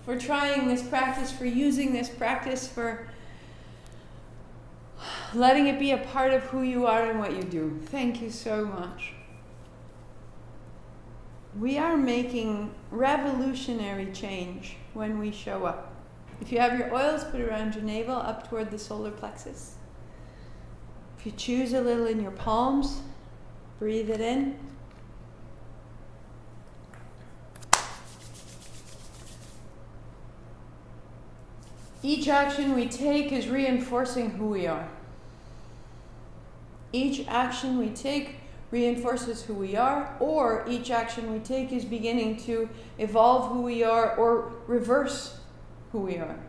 for trying this practice, for using this practice, for letting it be a part of who you are and what you do. Thank you so much. We are making revolutionary change when we show up. If you have your oils, put around your navel, up toward the solar plexus. If you choose a little in your palms, breathe it in. Each action we take is reinforcing who we are. Each action we take reinforces who we are, or each action we take is beginning to evolve who we are or reverse who we are.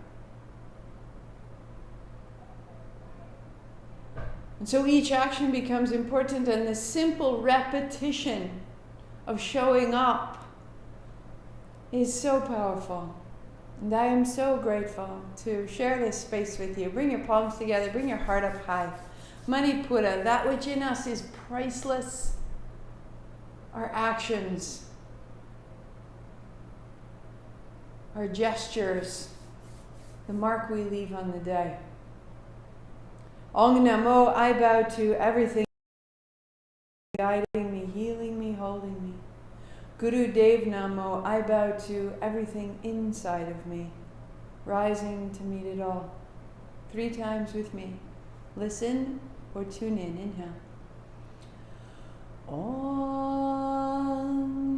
And so each action becomes important, and the simple repetition of showing up is so powerful. And I am so grateful to share this space with you. Bring your palms together, bring your heart up high. Manipura, that which in us is priceless, our actions, our gestures, the mark we leave on the day. Ong Namo, I bow to everything guiding me, healing me, holding me. Guru Dev Namo, I bow to everything inside of me, rising to meet it all. 3 times with me. Listen or tune in. Inhale. Om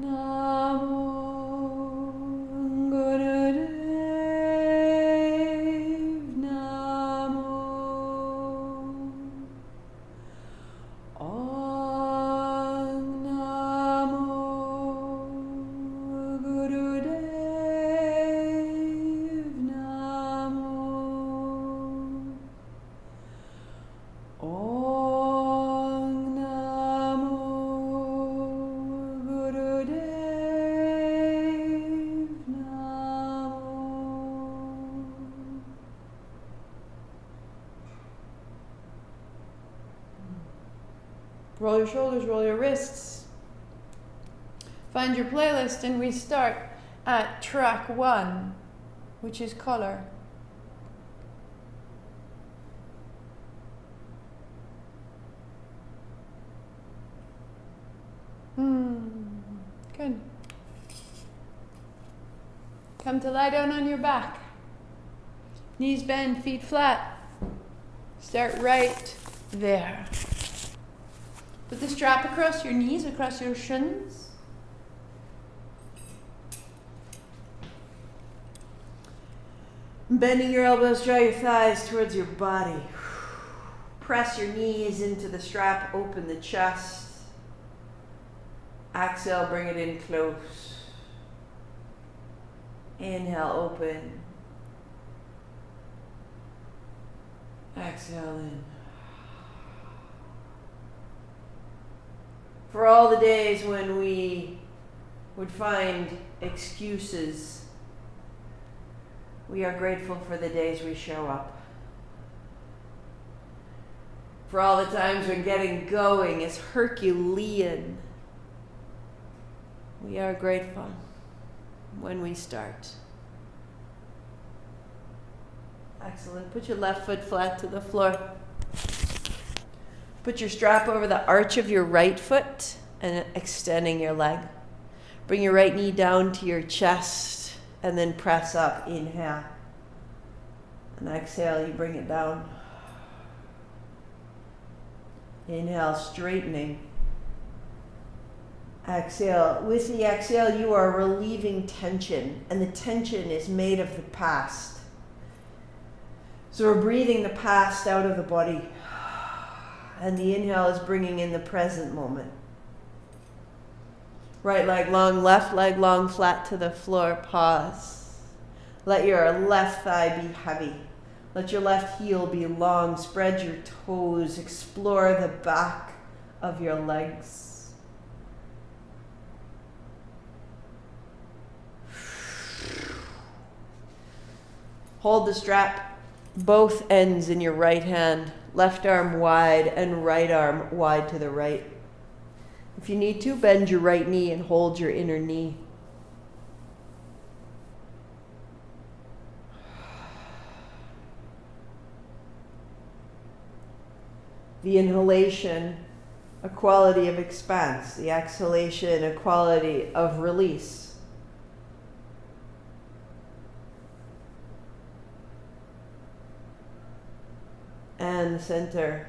Namo Guru Dev Namo. Om Namo Guru Dev Namo. Om Namo Guru Dev Namo. Roll your shoulders, roll your wrists. Find your playlist, and we start at track 1, which is color. Good. Come to lie down on your back. Knees bend, feet flat. Start right there. Put the strap across your knees, across your shins. Bending your elbows, draw your thighs towards your body. Press your knees into the strap, open the chest. Exhale, bring it in close. Inhale, open. Exhale in. For all the days when we would find excuses, we are grateful for the days we show up. For all the times when getting going is Herculean, we are grateful when we start. Excellent. Put your left foot flat to the floor. Put your strap over the arch of your right foot and extending your leg. Bring your right knee down to your chest and then press up. Inhale. And exhale, you bring it down. Inhale, straightening. Exhale. With the exhale, you are relieving tension, and the tension is made of the past. So we're breathing the past out of the body, and the inhale is bringing in the present moment. Right leg long, left leg long, flat to the floor. Pause. Let your left thigh be heavy. Let your left heel be long. Spread your toes. Explore the back of your legs. Hold the strap, both ends in your right hand, left arm wide and right arm wide to the right. If you need to, bend your right knee and hold your inner knee. The inhalation, a quality of expanse. The exhalation, a quality of release. And the center.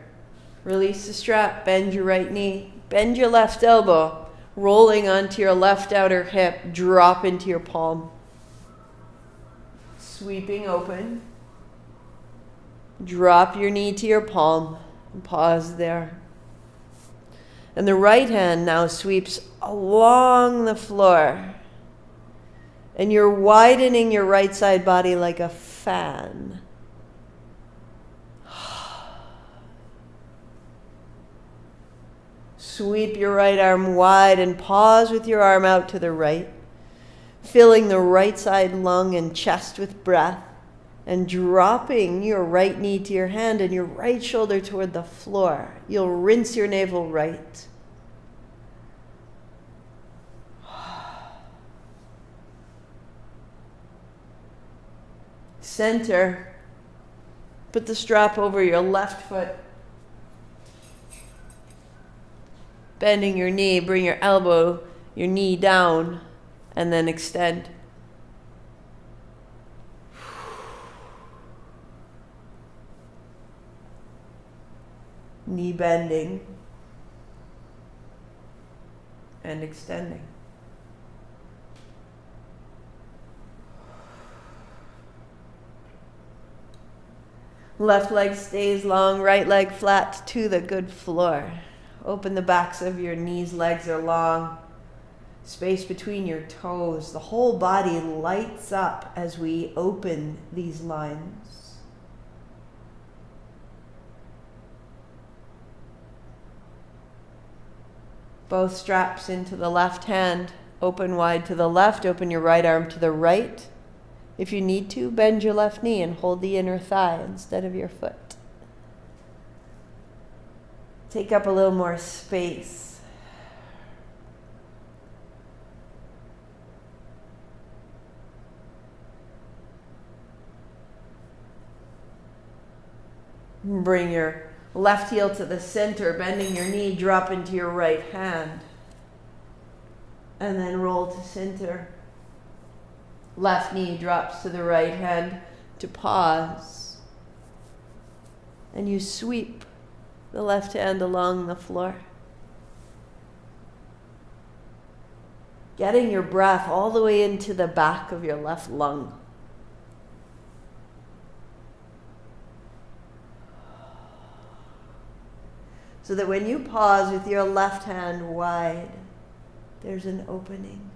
Release the strap, bend your right knee, bend your left elbow, rolling onto your left outer hip, drop into your palm. Sweeping open. Drop your knee to your palm and pause there. And the right hand now sweeps along the floor. And you're widening your right side body like a fan. Sweep your right arm wide and pause with your arm out to the right, filling the right side lung and chest with breath, and dropping your right knee to your hand and your right shoulder toward the floor. You'll rinse your navel right. Center. Put the strap over your left foot. Bending your knee, bring your elbow, your knee down, and then extend. Knee bending and extending. Left leg stays long, right leg flat to the good floor. Open the backs of your knees, legs are long. Space between your toes. The whole body lights up as we open these lines. Both straps into the left hand. Open wide to the left. Open your right arm to the right. If you need to, bend your left knee and hold the inner thigh instead of your foot. Take up a little more space. Bring your left heel to the center, bending your knee, drop into your right hand. And then roll to center. Left knee drops to the right hand to pause. And you sweep the left hand along the floor. Getting your breath all the way into the back of your left lung. So that when you pause with your left hand wide, there's an opening.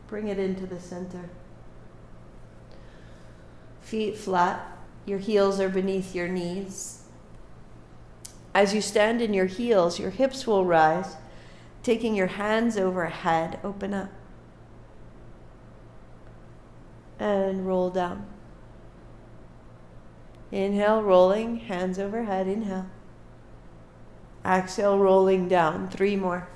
Bring it into the center. Feet flat. Your heels are beneath your knees. As you stand in your heels, your hips will rise. Taking your hands overhead, open up. And roll down. Inhale, rolling, hands overhead, inhale. Exhale, rolling down. 3 more.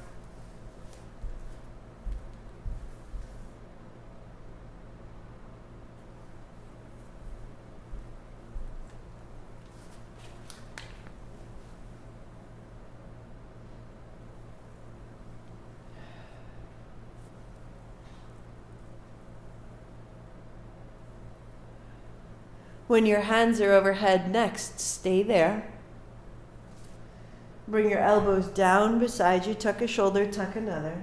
When your hands are overhead next, stay there. Bring your elbows down beside you. Tuck a shoulder, tuck another.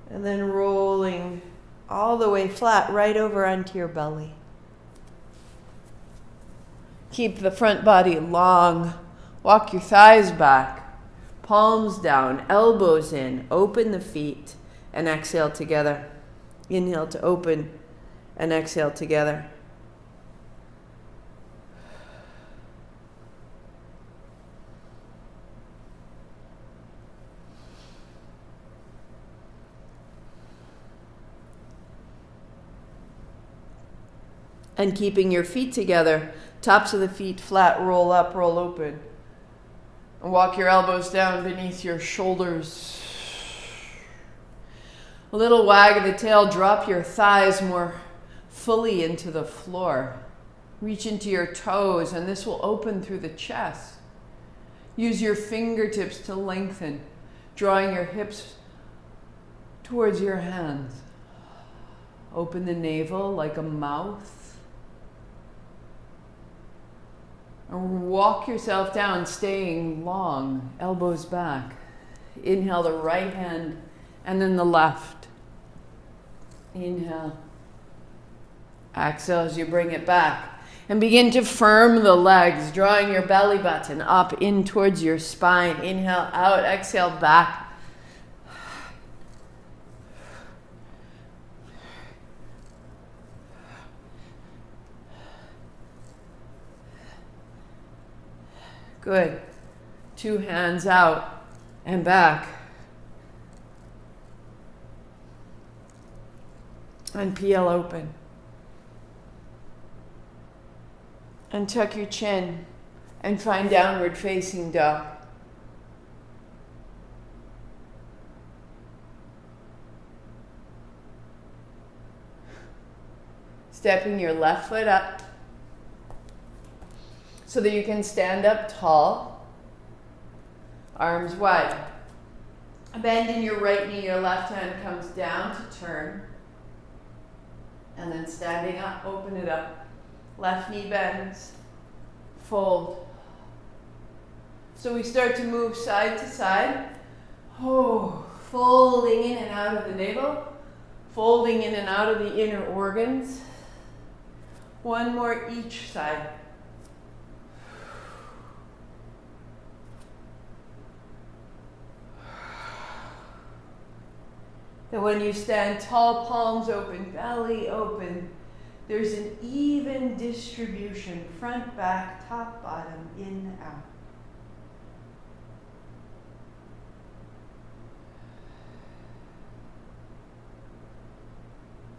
And then rolling all the way flat right over onto your belly. Keep the front body long. Walk your thighs back. Palms down, elbows in. Open the feet. and exhale together. Inhale to open and exhale together. And keeping your feet together, tops of the feet flat, roll up, roll open. And walk your elbows down beneath your shoulders. A little wag of the tail, drop your thighs more fully into the floor. Reach into your toes, and this will open through the chest. Use your fingertips to lengthen, drawing your hips towards your hands. Open the navel like a mouth. And walk yourself down, staying long, elbows back. Inhale the right hand and then the left. Inhale. Exhale as you bring it back. And begin to firm the legs, drawing your belly button up in towards your spine. Inhale out, exhale back. Good. 2 hands out and back. And peel open. And tuck your chin and find downward facing dog. Stepping your left foot up so that you can stand up tall, arms wide. A bend in your right knee, your left hand comes down to turn. And then standing up, open it up. Left knee bends, fold. So we start to move side to side. Oh, folding in and out of the navel, folding in and out of the inner organs. One more each side. That when you stand tall, palms open, belly open, there's an even distribution, front, back, top, bottom, in, out.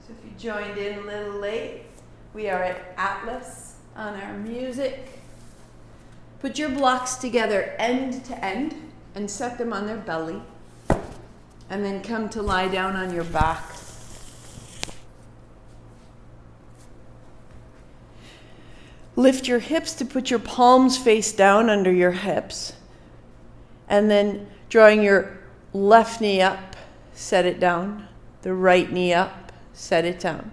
So if you joined in a little late, we are at Atlas on our music. Put your blocks together end to end and set them on their belly. And then come to lie down on your back. Lift your hips to put your palms face down under your hips. And then drawing your left knee up, set it down. The right knee up, set it down.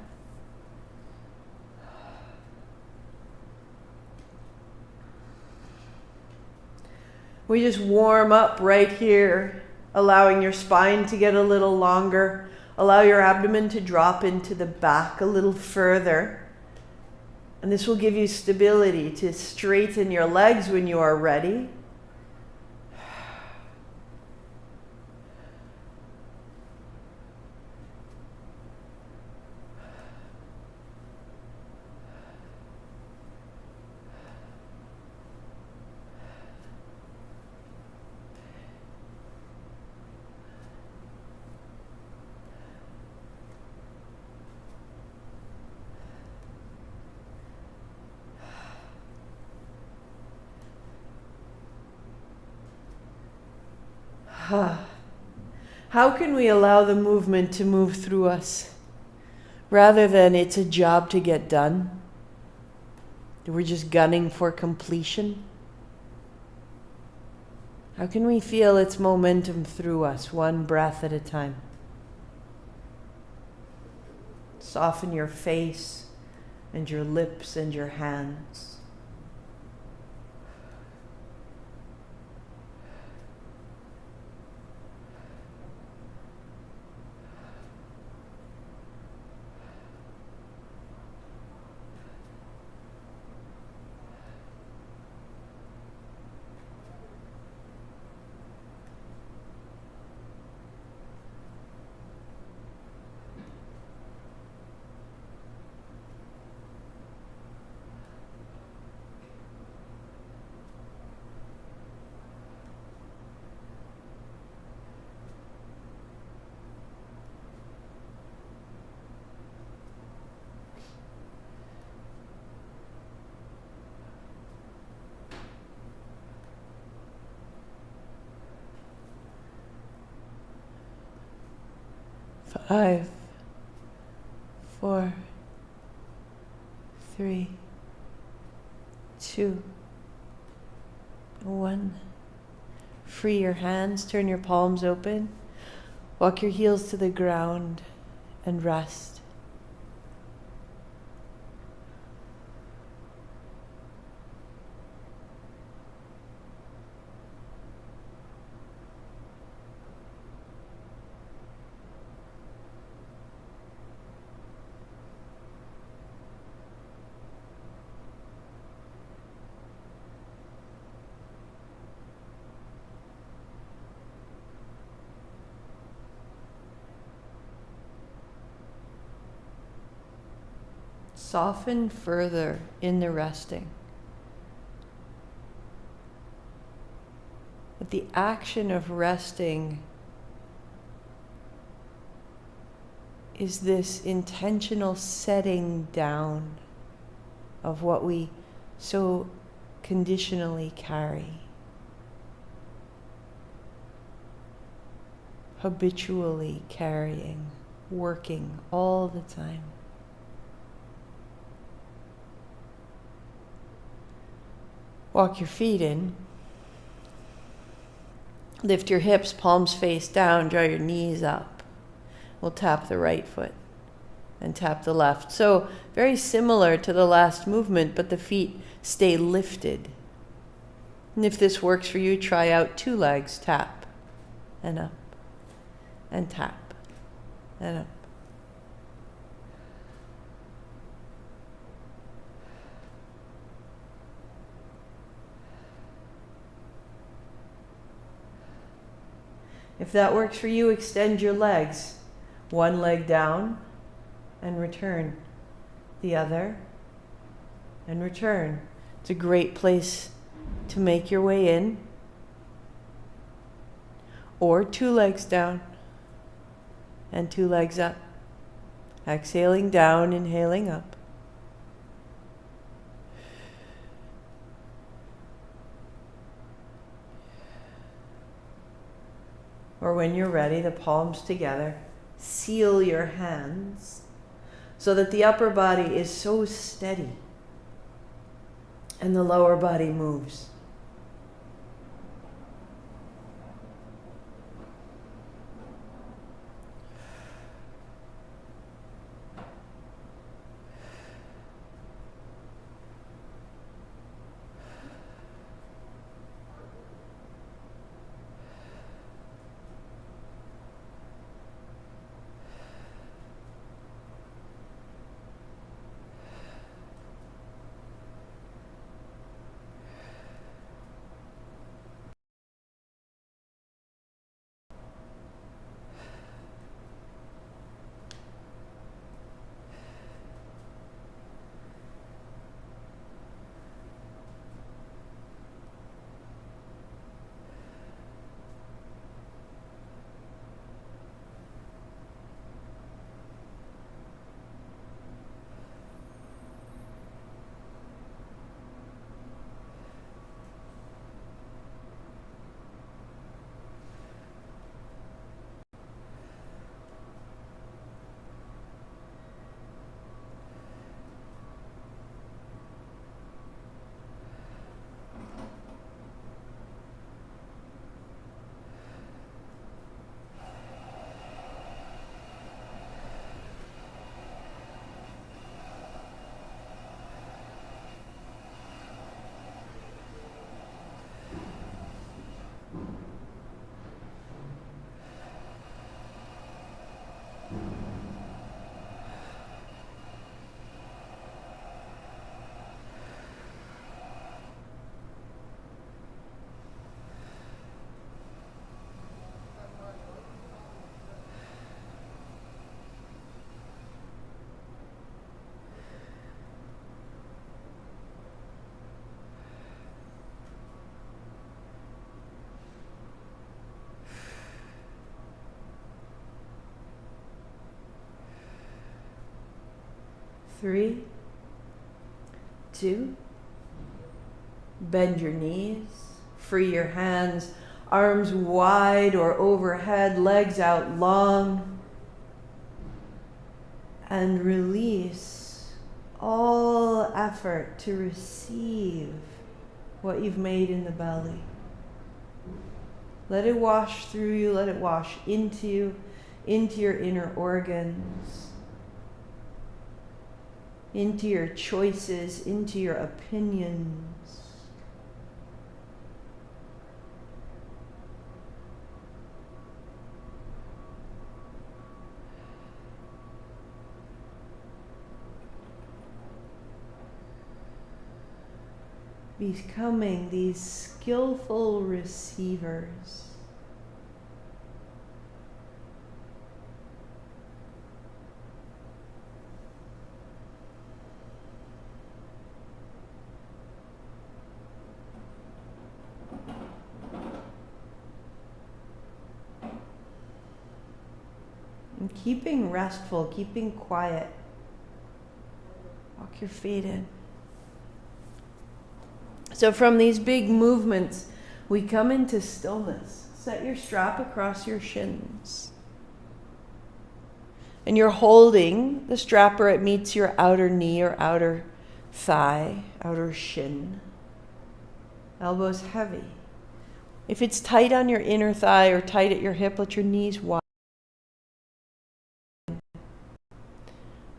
We just warm up right here, allowing your spine to get a little longer. Allow your abdomen to drop into the back a little further. And this will give you stability to straighten your legs when you are ready. How can we allow the movement to move through us rather than it's a job to get done? We're just gunning for completion. How can we feel its momentum through us, one breath at a time? Soften your face and your lips and your hands. 5, 4, 3, 2, 1. Free your hands, turn your palms open, walk your heels to the ground and rest. Soften further in the resting. But the action of resting is this intentional setting down of what we so conditionally carry, habitually carrying, working all the time. Walk your feet in. Lift your hips, palms face down, draw your knees up. We'll tap the right foot and tap the left. So very similar to the last movement, but the feet stay lifted. And if this works for you, try out 2 legs, tap and up and tap and up. If that works for you, extend your legs. 1 leg down and return. The other and return. It's a great place to make your way in. Or 2 legs down and 2 legs up. Exhaling down, inhaling up. Or when you're ready, the palms together. Seal your hands so that the upper body is so steady and the lower body moves. Three, 2, bend your knees, free your hands, arms wide or overhead, legs out long. And release all effort to receive what you've made in the belly. Let it wash through you, let it wash into you, into your inner organs, into your choices, into your opinions. Becoming these skillful receivers. And keeping restful, keeping quiet. Walk your feet in. So from these big movements, we come into stillness. Set your strap across your shins. And you're holding the strap where it meets your outer knee or outer thigh, outer shin. Elbows heavy. If it's tight on your inner thigh or tight at your hip, let your knees wide.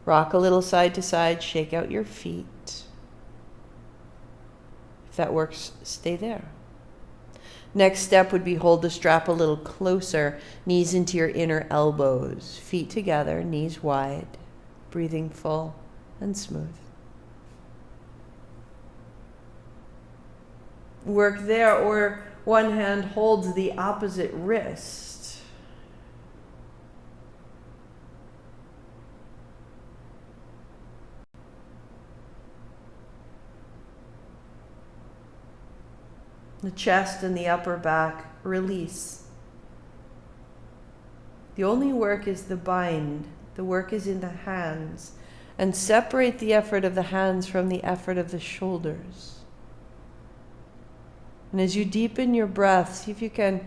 Rock a little side to side, shake out your feet. If that works, stay there. Next step would be hold the strap a little closer, knees into your inner elbows, feet together, knees wide, breathing full and smooth. Work there, or one hand holds the opposite wrist. The chest and the upper back release. The only work is the bind. The work is in the hands. And separate the effort of the hands from the effort of the shoulders. And as you deepen your breath, see if you can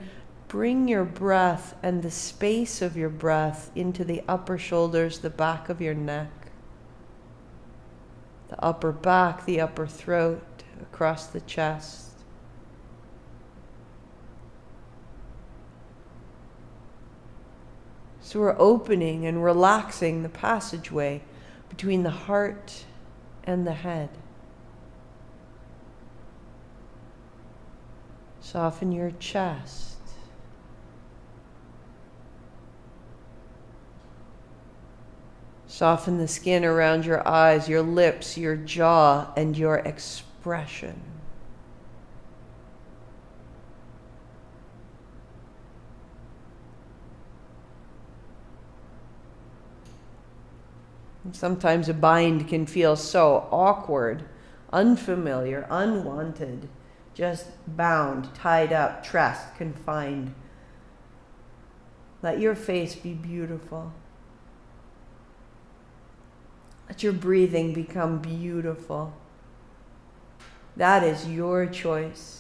bring your breath and the space of your breath into the upper shoulders, the back of your neck, the upper back, the upper throat, across the chest. So we're opening and relaxing the passageway between the heart and the head. Soften your chest. Soften the skin around your eyes, your lips, your jaw, and your expression. Sometimes a bind can feel so awkward, unfamiliar, unwanted, just bound, tied up, trapped, confined. Let your face be beautiful. Let your breathing become beautiful. That is your choice.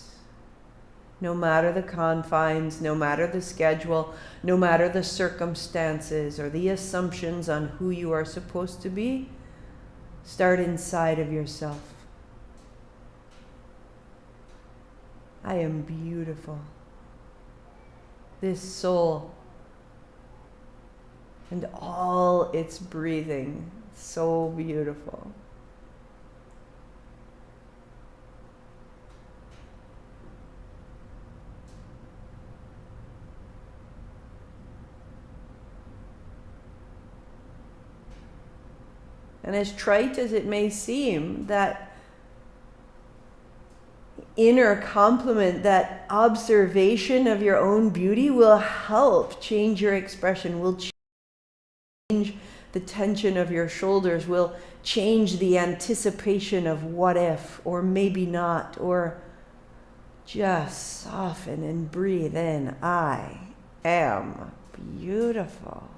No matter the confines, no matter the schedule, no matter the circumstances or the assumptions on who you are supposed to be, start inside of yourself. I am beautiful. This soul and all its breathing, so beautiful. And as trite as it may seem, that inner compliment, that observation of your own beauty will help change your expression, will change the tension of your shoulders, will change the anticipation of what if, or maybe not, or just soften and breathe in. I am beautiful.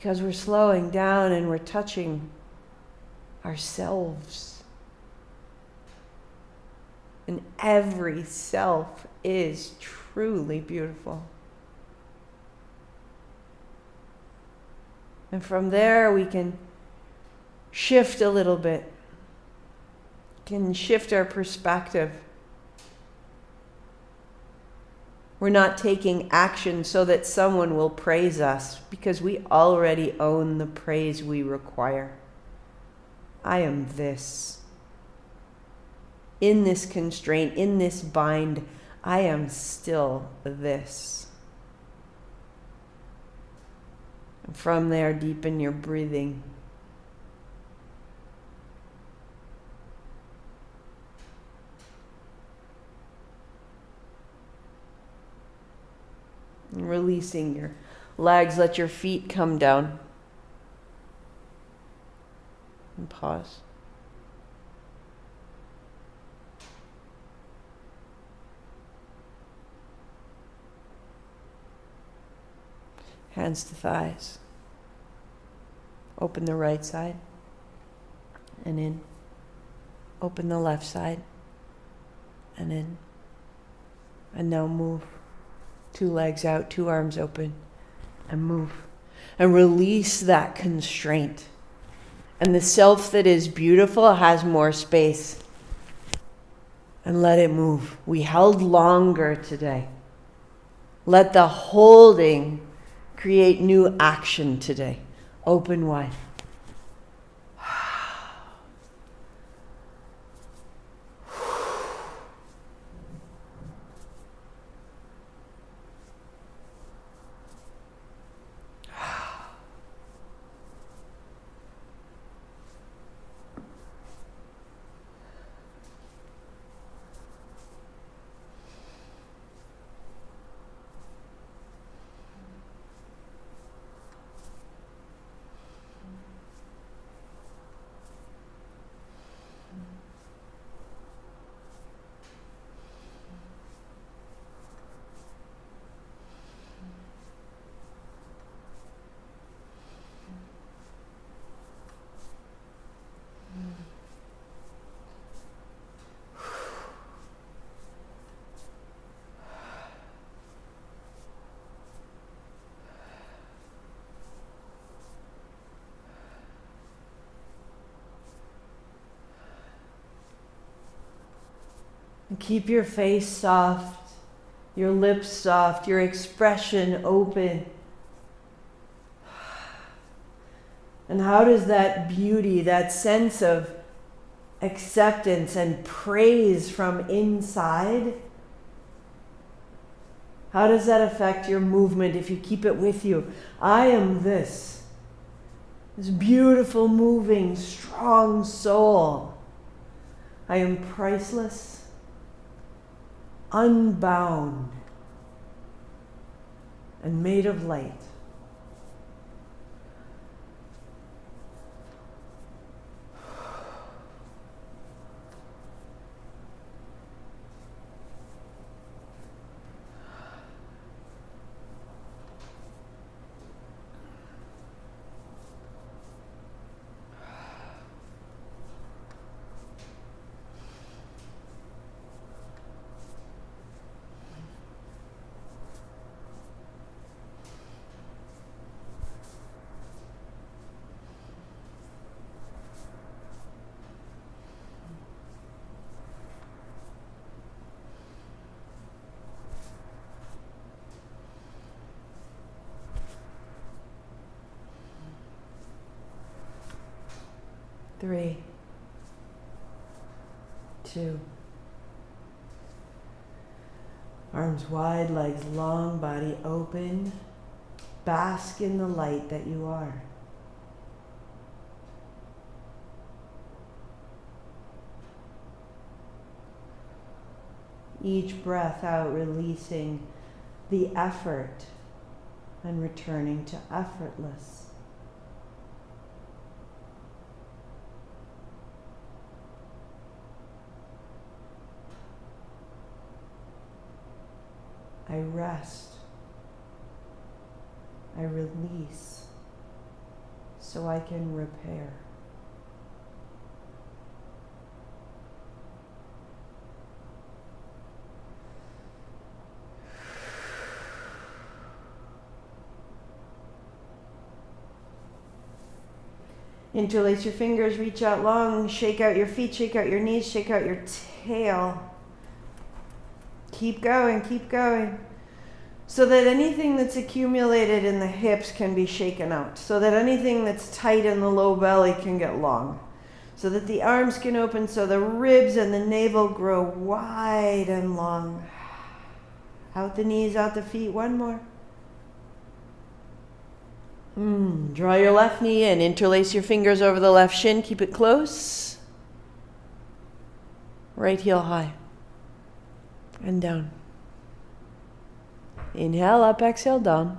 because we're slowing down and we're touching ourselves. And every self is truly beautiful. And from there we can shift a little bit, can shift our perspective. We're not taking action so that someone will praise us, because we already own the praise we require. I am this. In this constraint, in this bind, I am still this. And from there, deepen your breathing. And releasing your legs, let your feet come down. And pause. Hands to thighs. Open the right side and in. Open the left side and in. And now move. 2 legs out, 2 arms open, and move. And release that constraint. And the self that is beautiful has more space. And let it move. We held longer today. Let the holding create new action today. Open wide. And keep your face soft, your lips soft, your expression open. And how does that beauty, that sense of acceptance and praise from inside, how does that affect your movement if you keep it with you? I am this beautiful, moving, strong soul. I am priceless, unbound, and made of light. Three, 2. Arms wide, legs long, body open. Bask in the light that you are. Each breath out, releasing the effort and returning to effortless. I rest. I release. so I can repair. Interlace your fingers, reach out long, shake out your feet, shake out your knees, shake out your tail. Keep going, keep going. So that anything that's accumulated in the hips can be shaken out. So that anything that's tight in the low belly can get long. So that the arms can open, so the ribs and the navel grow wide and long. Out the knees, out the feet, one more. Draw your left knee in. Interlace your fingers over the left shin. Keep it close. Right heel high. And down. Inhale up, exhale down.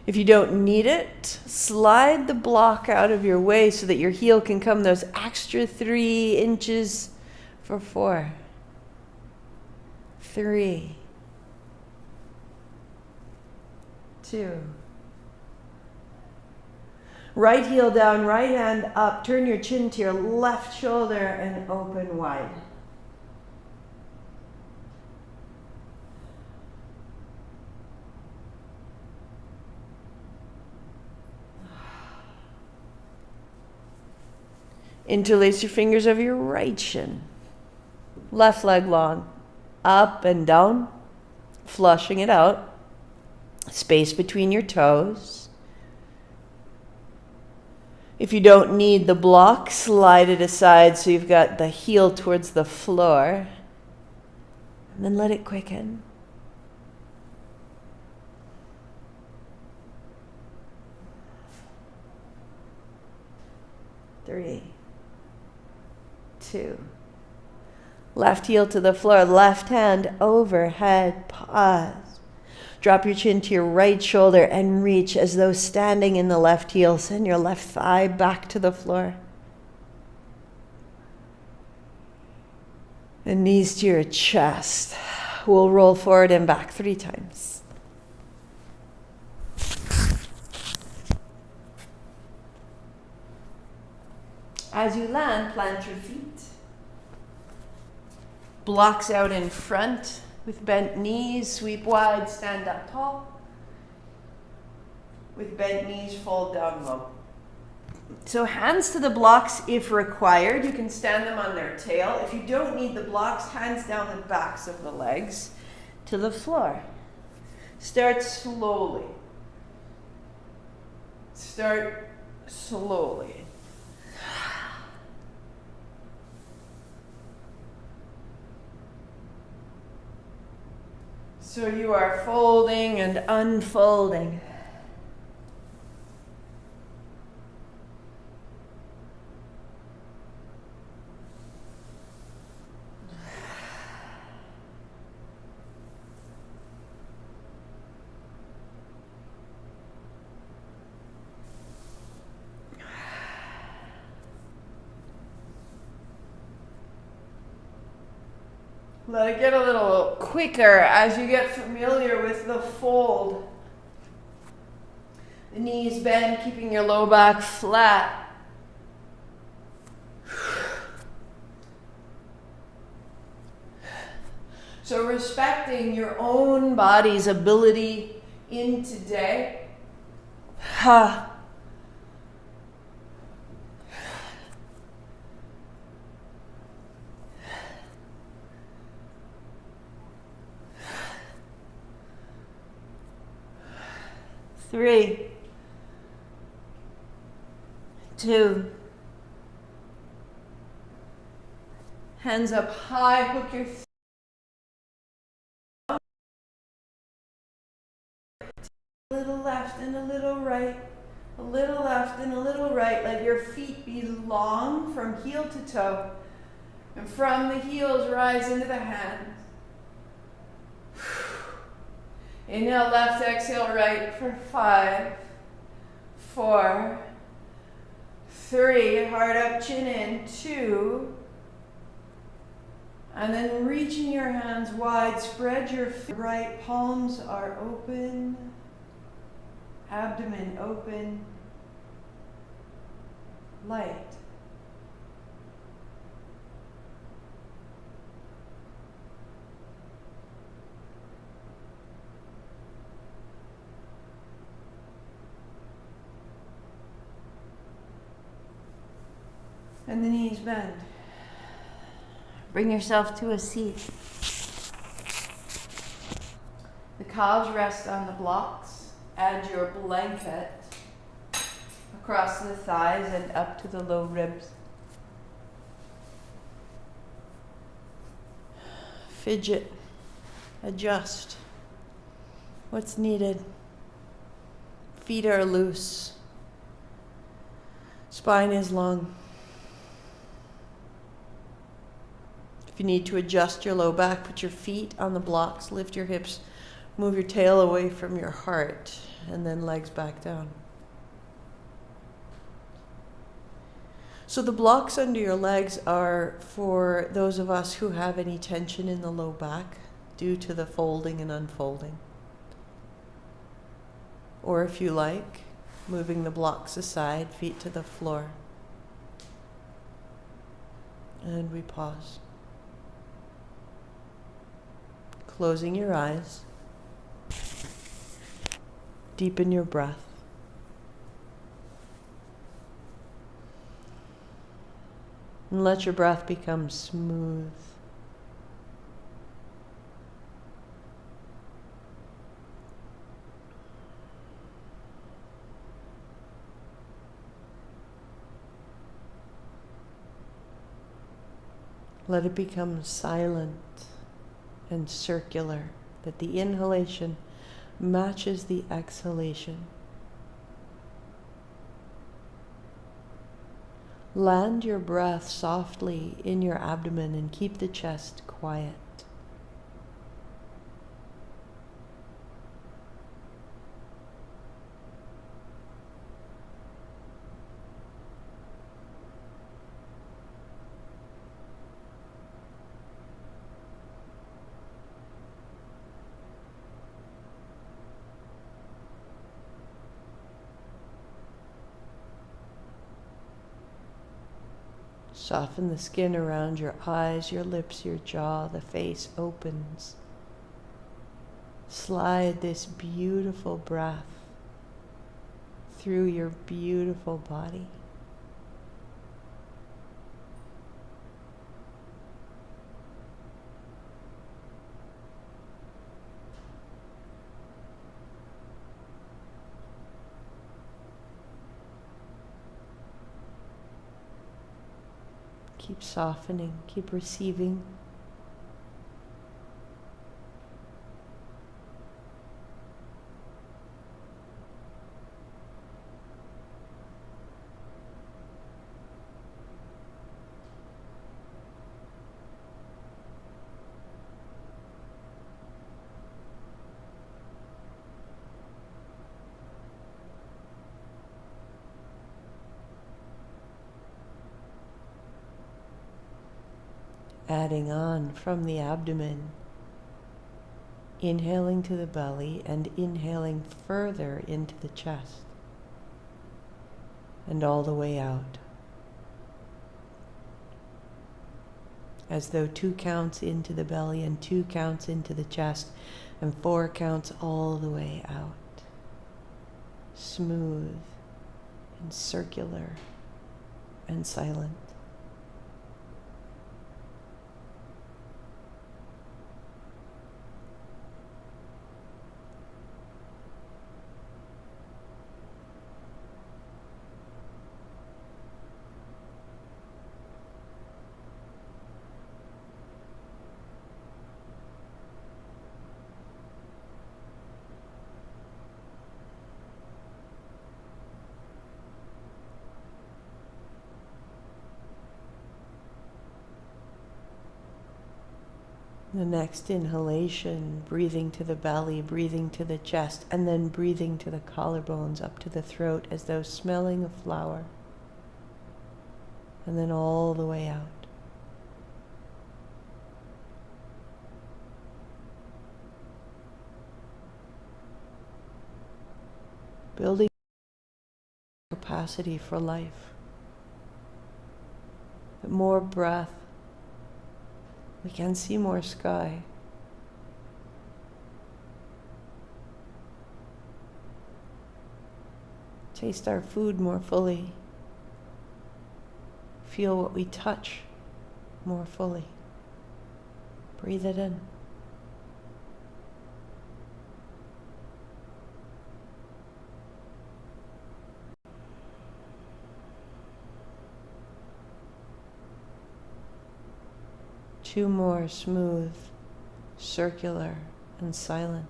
If you don't need it, slide the block out of your way so that your heel can come those extra 3 inches for 4, 3, 2. Right heel down, right hand up. Turn your chin to your left shoulder and open wide. Interlace your fingers over your right shin. Left leg long. Up and down. Flushing it out. Space between your toes. If you don't need the block, slide it aside so you've got the heel towards the floor. And then let it quicken. 3, 2. Left heel to the floor, left hand overhead, pause. Drop your chin to your right shoulder and reach as though standing in the left heel. Send your left thigh back to the floor. And knees to your chest. We'll roll forward and back 3 times. As you land, plant your feet. Blocks out in front with bent knees, sweep wide, stand up tall. With bent knees, fold down low. So hands to the blocks if required. You can stand them on their tail. If you don't need the blocks, hands down the backs of the legs to the floor. Start slowly. Start slowly. So you are folding and unfolding. Let it get a little quicker as you get familiar with the fold. The knees bend, keeping your low back flat. So respecting your own body's ability in today. Ha. 3, 2. Hands up high, hook your thumb. A little left and a little right. A little left and a little right. Let your feet be long from heel to toe. And from the heels, rise into the hands. Inhale left, exhale right for 5, 4, 3, heart up, chin in, 2, and then reaching your hands wide, spread your right palms are open, abdomen open, light. And the knees bend. Bring yourself to a seat. The calves rest on the blocks. Add your blanket across the thighs and up to the low ribs. Fidget. Adjust. What's needed? Feet are loose. Spine is long. If you need to adjust your low back, put your feet on the blocks, lift your hips, move your tail away from your heart, and then legs back down. So the blocks under your legs are for those of us who have any tension in the low back due to the folding and unfolding. Or if you like, moving the blocks aside, feet to the floor. And we pause. Closing your eyes. Deepen your breath. And let your breath become smooth. Let it become silent and circular, that the inhalation matches the exhalation. Land your breath softly in your abdomen and keep the chest quiet. Soften the skin around your eyes, your lips, your jaw. The face opens. Slide this beautiful breath through your beautiful body. Keep softening, keep receiving. Adding on from the abdomen, inhaling to the belly and inhaling further into the chest and all the way out. As though 2 counts into the belly and 2 counts into the chest and 4 counts all the way out. Smooth and circular and silent. The next inhalation, breathing to the belly, breathing to the chest, and then breathing to the collarbones, up to the throat, as though smelling a flower. And then all the way out. Building capacity for life. But more breath. We can see more sky. Taste our food more fully. Feel what we touch more fully. Breathe it in. Two more, smooth, circular, and silent.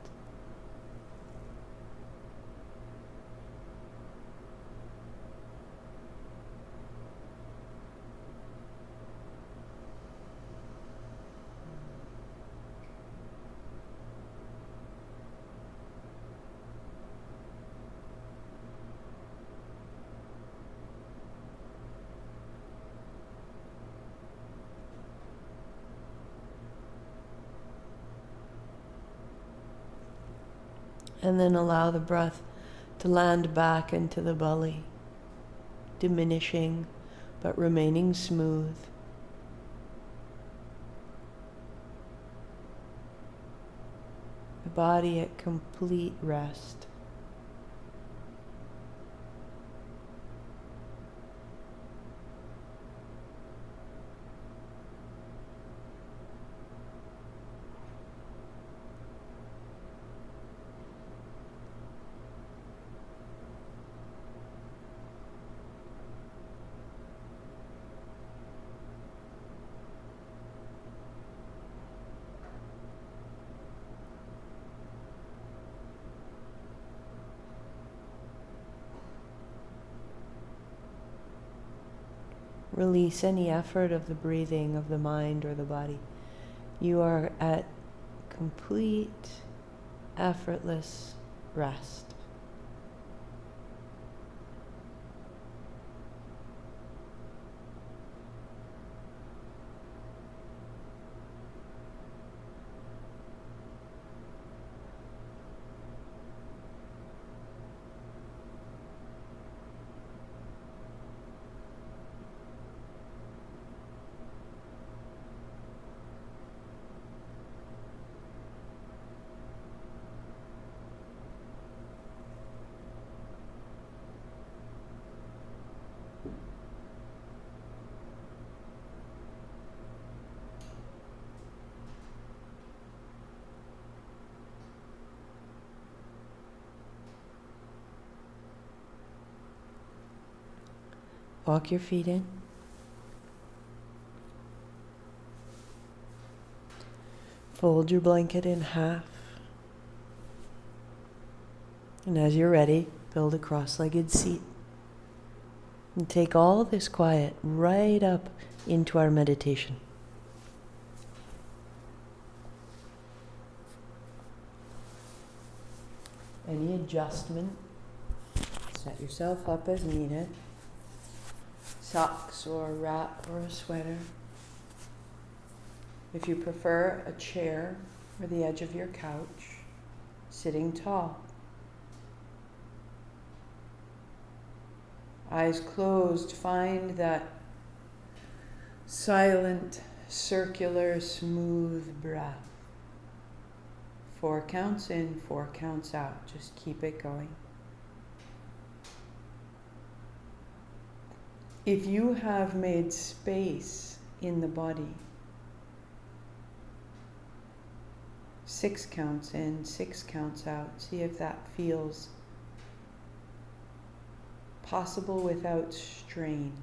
And then allow the breath to land back into the belly, diminishing but remaining smooth. The body at complete rest. Release any effort of the breathing of the mind or the body. You are at complete, effortless rest. Walk your feet in. Fold your blanket in half. And as you're ready, build a cross-legged seat. And take all this quiet right up into our meditation. Any adjustment, set yourself up as needed. Socks or a wrap or a sweater. If you prefer, a chair or the edge of your couch, sitting tall. Eyes closed, find that silent, circular, smooth breath. 4 counts in, 4 counts out. Just keep it going. If you have made space in the body, 6 counts in, 6 counts out. See if that feels possible without strain.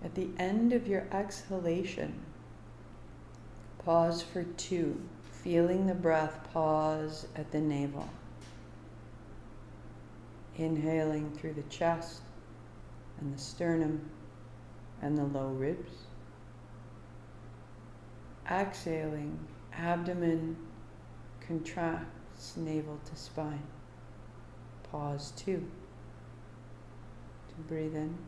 At the end of your exhalation, pause for 2, feeling the breath pause at the navel. Inhaling through the chest and the sternum and the low ribs. Exhaling, abdomen contracts, navel to spine. Pause 2 to breathe in.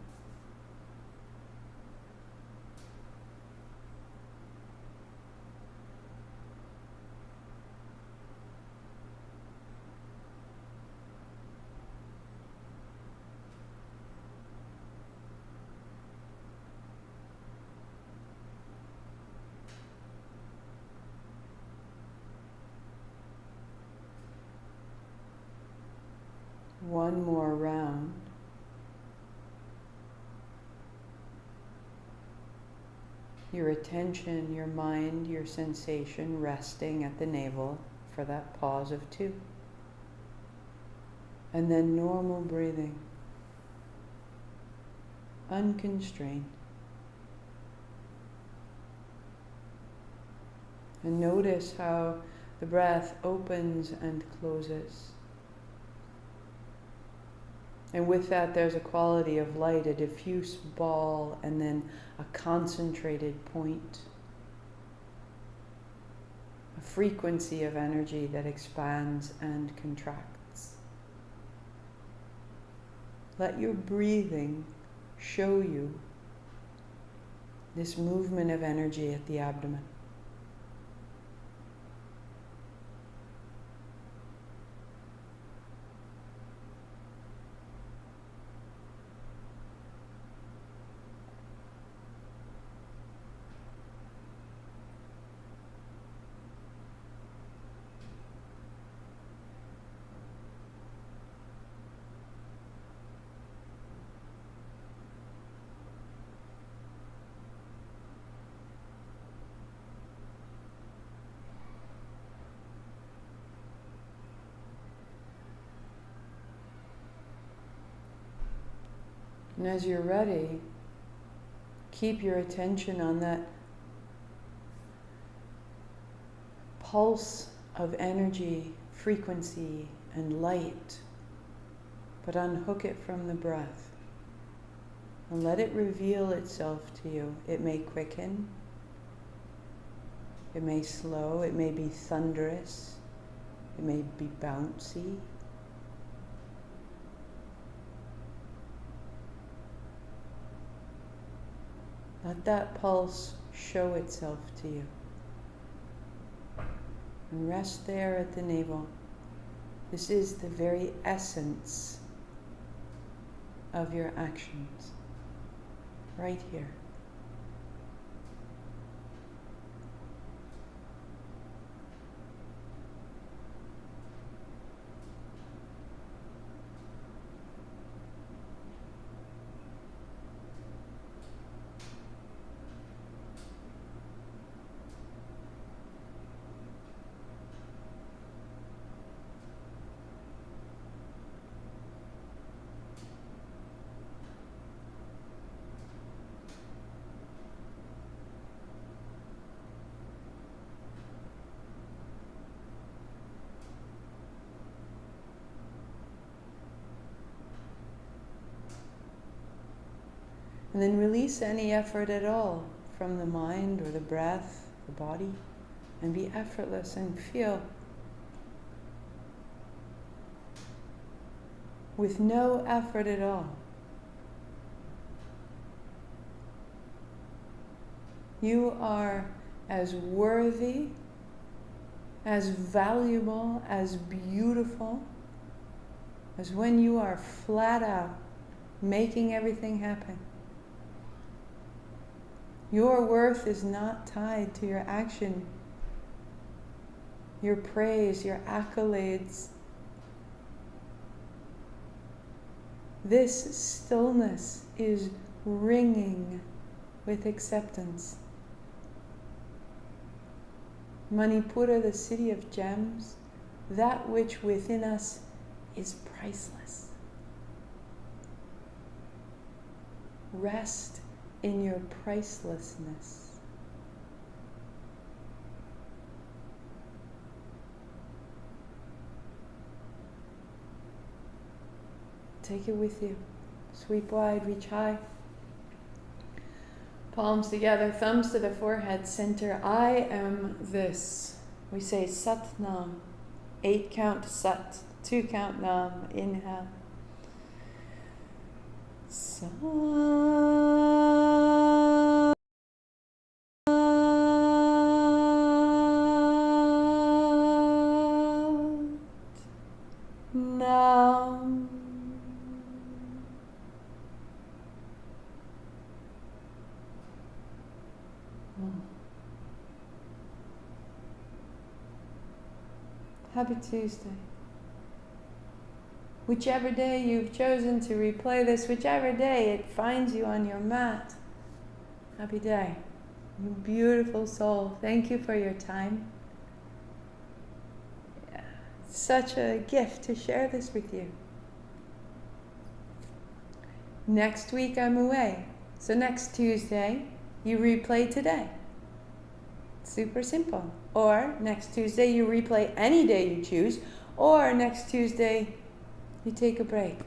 One more round. Your attention, your mind, your sensation resting at the navel for that pause of 2. And then normal breathing, unconstrained. And notice how the breath opens and closes. And with that, there's a quality of light, a diffuse ball, and then a concentrated point. A frequency of energy that expands and contracts. Let your breathing show you this movement of energy at the abdomen. And as you're ready, keep your attention on that pulse of energy, frequency, and light, but unhook it from the breath and let it reveal itself to you. It may quicken, it may slow, it may be thunderous, it may be bouncy. Let that pulse show itself to you. And rest there at the navel. This is the very essence of your actions. Right here. And then release any effort at all from the mind or the breath, the body, and be effortless and feel with no effort at all. You are as worthy, as valuable, as beautiful as when you are flat out making everything happen. Your worth is not tied to your action, your praise, your accolades. This stillness is ringing with acceptance. Manipura, the city of gems, that which within us is priceless. Rest in your pricelessness. Take it with you. Sweep wide, reach high. Palms together, thumbs to the forehead, center. I am this. We say Sat Nam. 8 count Sat, 2 count Nam. Inhale. Sat. Nam. Happy Tuesday. Whichever day you've chosen to replay this, whichever day it finds you on your mat, happy day. You beautiful soul, thank you for your time. Such a gift to share this with you. Next week I'm away. So next Tuesday, you replay today. Super simple. Or next Tuesday, you replay any day you choose. Or next Tuesday, you take a break.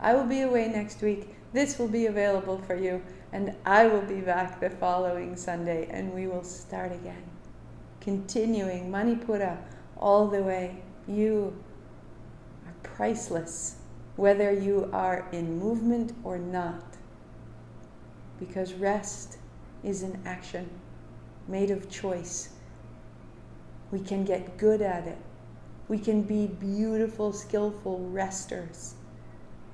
I will be away next week. This will be available for you. And I will be back the following Sunday. And we will start again. Continuing Manipura all the way. You are priceless, whether you are in movement or not. Because rest is an action made of choice. We can get good at it. We can be beautiful, skillful resters.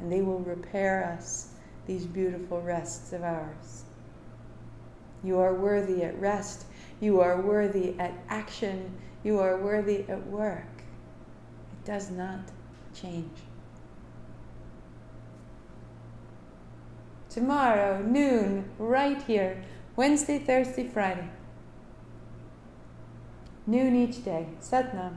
And they will repair us, these beautiful rests of ours. You are worthy at rest. You are worthy at action. You are worthy at work. It does not change. Tomorrow, noon, right here. Wednesday, Thursday, Friday. Noon each day. Sat Nam.